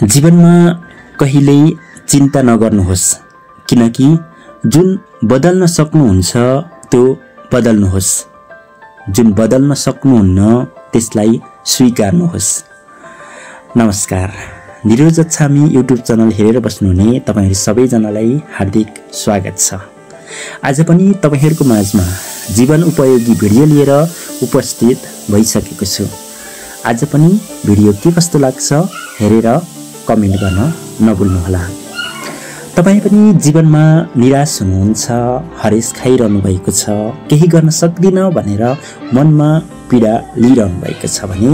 जीवनमा कहिल्यै चिन्ता नगर्नुहोस्, किनकि जुन बदल्न सक्नुहुन्छ त्यो बदल्नुहोस्, जुन बदल्न सक्नुहुन्न त्यसलाई स्वीकार्नुहोस्। नमस्कार, निरोज छामी युट्युब च्यानल हेरेर बस्नुहुने तपाईहरु सबैजनालाई हार्दिक स्वागत छ। आज पनि तपाईहरुको माझमा जीवन उपयोगी भिडियो लिएर उपस्थित भइसकेको छु। आज पनि भिडियो के कस्तो लाग्छ हेरेर कमेन्ट गर्न नभुल्नुहोला। तपाई पनि जीवनमा निराश हुनुहुन्छ, हरेस खाइरहनु भएको छ, केही गर्न सक्दिन भनेर मनमा पीडा लिइरहनु भएको छ भने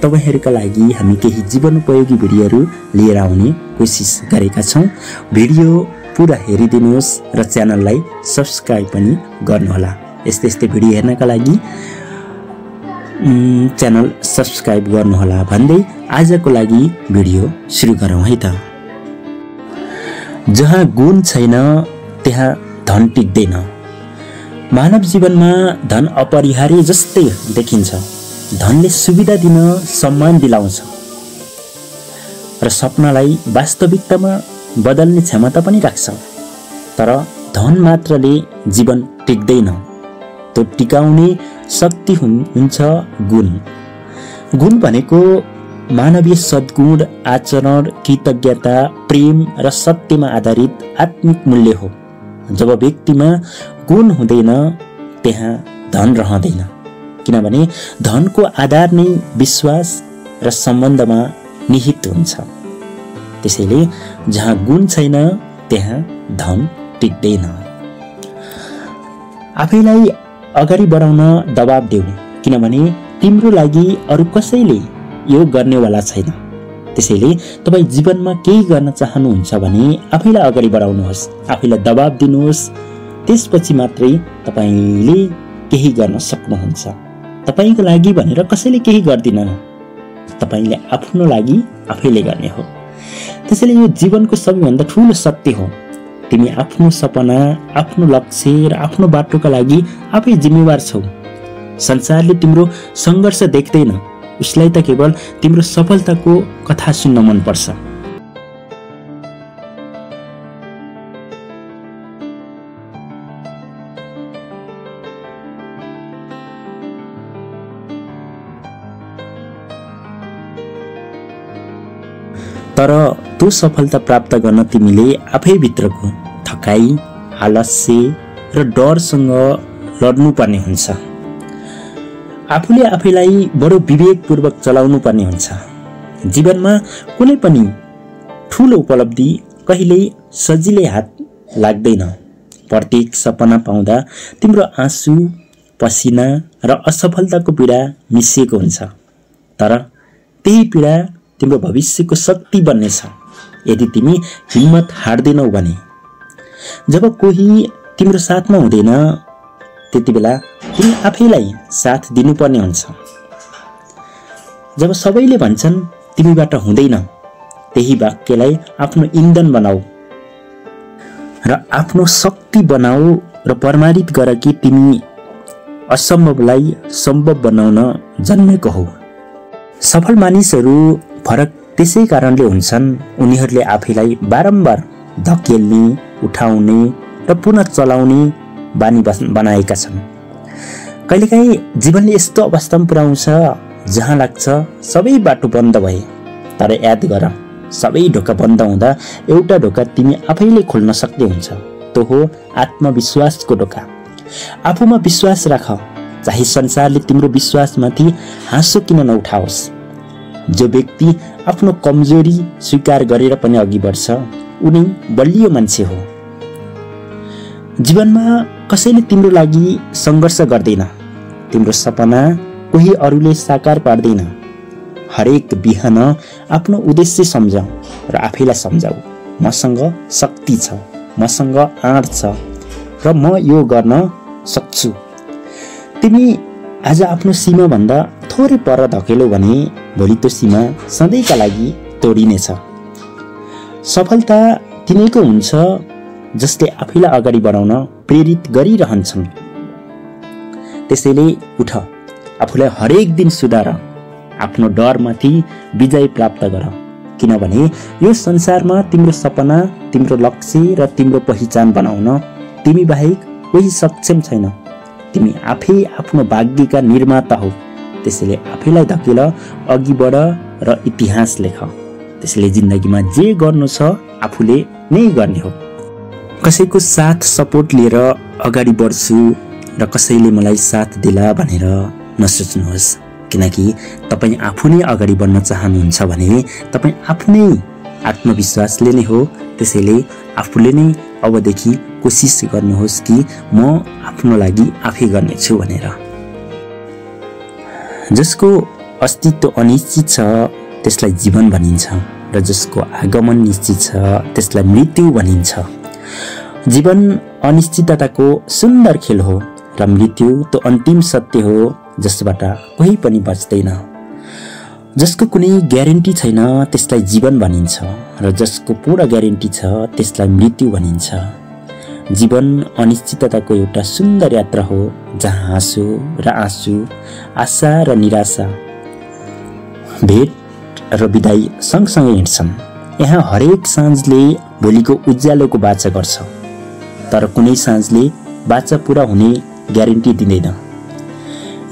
तपाईहरुका लागि हामी केही जीवन उपयोगी भिडियोहरु लिएर आउने कोसिस गरेका छौं। भिडियो पुरा हेरिदिनुहोस् र च्यानललाई सब्स्क्राइब पनि गर्नुहोला। यस्तै भिडियो हेर्नका लागि च्यानल सब्स्क्राइब गर्नुहोला भन्दै आजको लागि भिडियो सुरु गरौँ है त। जहाँ गुण छैन त्यहाँ धन टिक्दैन। मानव जीवनमा धन अपरिहार्य जस्तै देखिन्छ। धनले सुविधा दिन, सम्मान दिलाउँछ र सपनालाई वास्तविकतामा बदल्ने क्षमता पनि राख्छ। तर धन मात्रले जीवन टिक्दैन, त्यो टिकाउने शक्ति हुन्छ गुण। गुण भनेको मानवीय सद्गुण, आचरण, कृतज्ञता, प्रेम र सत्यमा आधारित आत्मिक मूल्य हो। जब व्यक्तिमा गुण हुँदैन त्यहाँ धन रहँदैन, किनभने धनको आधार नै विश्वास र सम्बन्धमा निहित हुन्छ। त्यसैले जहाँ गुण छैन त्यहाँ धन टिक्दैन। आफैलाई अगाडि बढाउन दबाब देऊ, किनभने तिम्रो लागि अरु कसैले यो गर्नेवाला छैन। त्यसैले तपाई जीवनमा केही गर्न चाहनुहुन्छ भने आफैलाई अगाडि बढाउनुहोस्, आफैलाई दबाब दिनुहोस्, त्यसपछि मात्रै तपाईले केही गर्न सक्नुहुन्छ। तपाईको लागि भनेर कसैले केही गर्दिनन्, तपाईले आफ्नो लागि आफैले गर्ने हो। त्यसैले यो जीवनको सबैभन्दा ठूलो सत्य हो। तिमी आफ्नो सपना, आफ्नो लक्ष्य र आफ्नो बाटोका लागि आफै जिम्मेवार छौ। संसारले तिम्रो संघर्ष देख्दैन, उसलाई त केवल तिम्रो सफलताको कथा सुन्न मन पर्छ। तर त्यो सफलता प्राप्त गर्न तिमीले आफै भित्रको थकाई, आलस्य र डरसँग लड्नु पर्ने हुन्छ। आफूले आफैलाई बडो विवेकपूर्वक चलाउनु पर्ने हुन्छ। जीवनमा कुनै पनि ठूलो उपलब्धि कहिल्यै सजिलै हात लाग्दैन। प्रत्येक सपना पाउँदा तिम्रो आँसु, पसिना र असफलताको पीडा मिसिएको हुन्छ। तर त्यही पीडा तिम्रो भविष्यको शक्ति बन्नेछ यदि तिमी हिम्मत हार्दैनौ भने। जब कोही तिम्रो साथमा हुँदैन त्यतिबेला तिमी आफैलाई साथ दिनुपर्ने हुन्छ। जब सबैले भन्छन् तिमीबाट हुँदैन, त्यही वाक्यलाई आफ्नो इन्धन बनाऊ र आफ्नो शक्ति बनाऊ र प्रमाणित गर कि तिमी असम्भवलाई सम्भव बनाउन जन्मेको हौ। सफल मानिसहरू फरक त्यसै कारणले हुन्छन्, उनीहरूले आफैलाई बारम्बार धकेल्ने, उठाउने र पुनः चलाउने बानी बनाएका छन्। कहिलेकाहीँ जीवनले यस्तो अवस्थामा पुर्याउँछ जहाँ लाग्छ सबै बाटो बन्द भए। तर याद गर, सबै ढोका बन्द हुँदा एउटा ढोका तिमी आफैले खोल्न सक्ने हुन्छ। त्यो हो आत्मविश्वासको ढोका। आफूमा विश्वास राख, चाहे संसारले तिम्रो विश्वासमाथि हाँसो किन नउठाओस्। जो व्यक्ति आफ्नो कमजोरी स्वीकार गरेर पनि अघि बढ्छ उनी बलियो मान्छे हो। जीवनमा कसैले तिम्रो लागि संघर्ष गर्दैन। तिम्रो सपना कोही अरूले साकार पार्दैन। हरेक बिहान आफ्नो उद्देश्य सम्झाऊ र आफैलाई सम्झाऊ, मसँग शक्ति छ, मसँग आँट छ र म यो गर्न सक्छु। तिमी आज आफ्नो सीमा भन्दा थोरै पर धकेल्यौ भने भोलि त्यो सीमा सधैँका लागि तोडिनेछ। सफलता तिनैको हुन्छ जसले आफैलाई अगाडि बढाउन प्रेरित गरिरहन्छन्। त्यसैले उठ, आफूलाई हरेक दिन सुधार, आफ्नो डरमाथि विजय प्राप्त गर, किनभने यो संसारमा तिम्रो सपना, तिम्रो लक्ष्य र तिम्रो पहिचान बनाउन तिमी बाहेक कोही सक्षम छैन। तिमी आफै आफ्नो भाग्यका निर्माता हौ। त्यसैले आफैलाई धकेल, अघि बढ र इतिहास लेख। त्यसैले जिन्दगीमा जे गर्नु छ आफूले नै गर्ने हो। कसैको साथ सपोर्ट लिएर अगाडि बढ्छु र कसैले मलाई साथ दिला भनेर नसोच्नुहोस्, किनकि तपाईँ आफू नै अगाडि बढ्न चाहनुहुन्छ भने तपाईँ आफ्नै आत्मविश्वासले नै हो। त्यसैले आफूले नै अबदेखि कोसिस गर्नुहोस् कि म आफ्नो लागि आफै गर्नेछु भनेर। जसको अस्तित्व अनिश्चित छ त्यसलाई जीवन भनिन्छ र जसको आगमन निश्चित छ त्यसलाई मृत्यु भनिन्छ। जीवन अनिश्चितताको सुन्दर खेल हो र मृत्यु त्यो अन्तिम सत्य हो जसबाट कोही पनि बच्दैन। जसको कुनै ग्यारेन्टी छैन त्यसलाई जीवन भनिन्छ र जसको पूर्ण ग्यारेन्टी छ त्यसलाई मृत्यु भनिन्छ। जीवन अनिश्चितताको एउटा सुन्दर यात्रा हो जहाँ हाँसो र आँसु, आशा र निराशा, भेट र विदाई सँगसँगै हिँड्छन्। यहाँ हरेक साँझले भोलिको उज्यालोको बाचा गर्छ, तर कुनै साँझले बाचा पूरा हुने ग्यारेन्टी दिँदैन।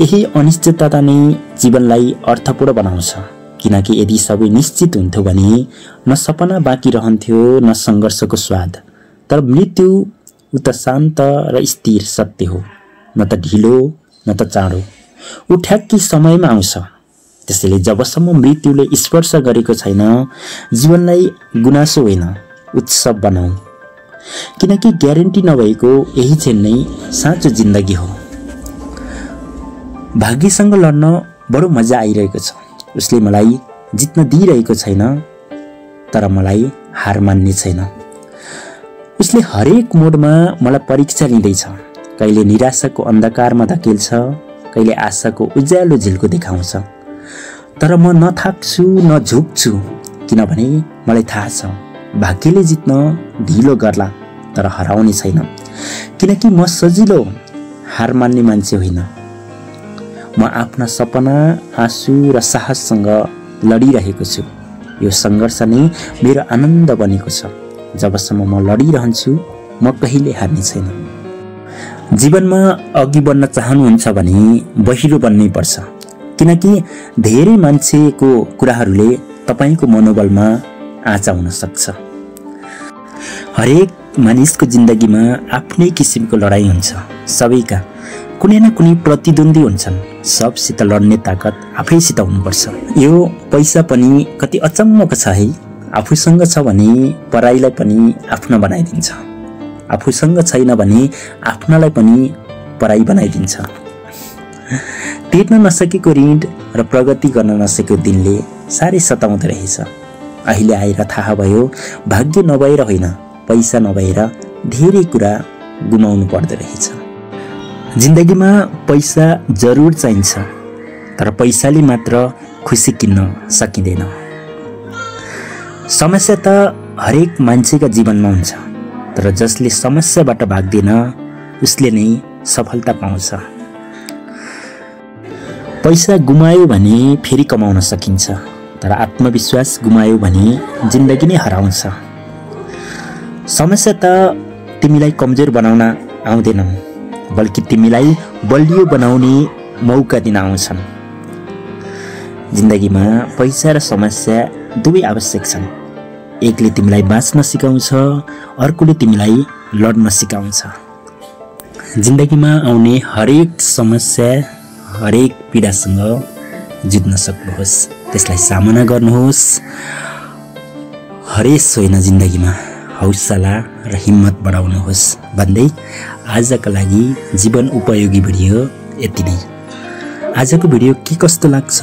यही अनिश्चितता नै जीवनलाई अर्थपूर्ण बनाउँछ, किनकि यदि सबै निश्चित हुन्थ्यो भने न सपना बाँकी रहन्थ्यो न सङ्घर्षको स्वाद। तर मृत्यु उ त शान्त र स्थिर सत्य हो, न त ढिलो न त चाँडो, ऊ ठ्याक्कै समयमा आउँछ। त्यसैले जबसम्म मृत्युले स्पर्श गरेको छैन जीवनलाई गुनासो होइन उत्सव बनाऊ, किनकि ग्यारेन्टी नभएको यही क्षण नै साँचो जिन्दगी हो। भाग्यसँग लड्न बडो मजा आइरहेको छ। उसले मलाई जित्न दिइरहेको छैन, तर मलाई हार मान्ने छैन। उसले हरेक मोडमा मलाई परीक्षा लिँदैछ। कहिले निराशाको अन्धकारमा धकेल्छ, कहिले आशाको उज्यालो झिल्को देखाउँछ। तर म नथाक्छु न झुक्छु, किनभने मलाई थाहा छ भाग्यले जित्न ढिलो गर्ला तर हराउने छैन, किनकि म सजिलो हार मान्ने मान्छे होइन। म आफ्ना सपना, आँसु र साहससँग लडिरहेको छु। यो सङ्घर्ष नै मेरो आनन्द बनेको छ। जबसम्म म लडिरहन्छु म कहिले हार्ने छैन। जीवनमा अघि बढ्न चाहनुहुन्छ भने बहिरो बन्नै पर्छ, किनकि धेरै मान्छेको कुराहरूले तपाईँको मनोबलमा आँचा हुन सक्छ। हरेक मानिसको जिन्दगीमा आफ्नै किसिमको लडाईँ हुन्छ। सबैका कुनै न कुनै प्रतिद्वन्दी हुन्छन्। सबसित लड्ने ताकत आफैसित हुनुपर्छ। यो पैसा पनि कति अचम्मको छ है। आफूसँग छ भने पराईलाई पनि आफ्नो बनाइदिन्छ, आफूसँग छैन भने आफ्नालाई पनि पराई बनाइदिन्छ। तिर्न नसकेको ऋण र प्रगति गर्न नसकेको दिनले साह्रै सताउँदो रहेछ। अहिले आएर थाहा भयो भाग्य नभएर होइन, पैसा नभएर धेरै कुरा गुमाउनु पर्दो रहेछ। जिन्दगीमा पैसा जरुर चाहिन्छ, तर पैसाले मात्र खुसी किन्न सकिँदैन। समस्या त हरेक मान्छेका जीवनमा हुन्छ, तर जसले समस्याबाट भाग्दैन उसले नै सफलता पाउँछ। पैसा गुमायो भने फेरि कमाउन सकिन्छ, तर आत्मविश्वास गुमायो भने जिन्दगी नै हराउँछ। समस्या त तिमीलाई कमजोर बनाउन आउँदैनन्, बल्कि तिमीलाई बलियो बनाउने मौका दिन आउँछन्। जिन्दगीमा पैसा र समस्या दुवै आवश्यक छन्। एकले तिमीलाई बाँच्न सिकाउँछ, अर्कोले तिमीलाई लड्न सिकाउँछ। जिन्दगीमा आउने हरेक समस्या, हरेक पीडासँग जुझ्न सक्नुहोस्, त्यसलाई सामना गर्नुहोस्। हरेस होइन जिन्दगीमा, हौसला र हिम्मत बढाउनुहोस् भन्दै आजका लागि जीवन उपयोगी भिडियो यति नै। आजको भिडियो के कस्तो लाग्छ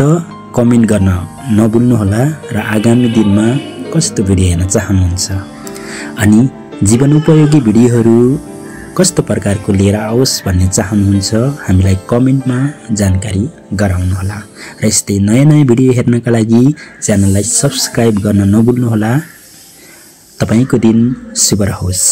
कमेन्ट गर्न नभुल्नुहोला र आगामी दिनमा कस्तो भिडियो हेर्न चाहनुहुन्छ अनि जीवन उपयोगी भिडियोहरू कस्तो प्रकारको लिएर आओस् भन्ने चाहनुहुन्छ हामीलाई कमेन्टमा जानकारी गराउनुहोला। र यस्तै नयाँ नयाँ भिडियो हेर्नका लागि च्यानललाई सब्स्क्राइब गर्न नभुल्नुहोला। तपाईको दिन शुभ रहोस्।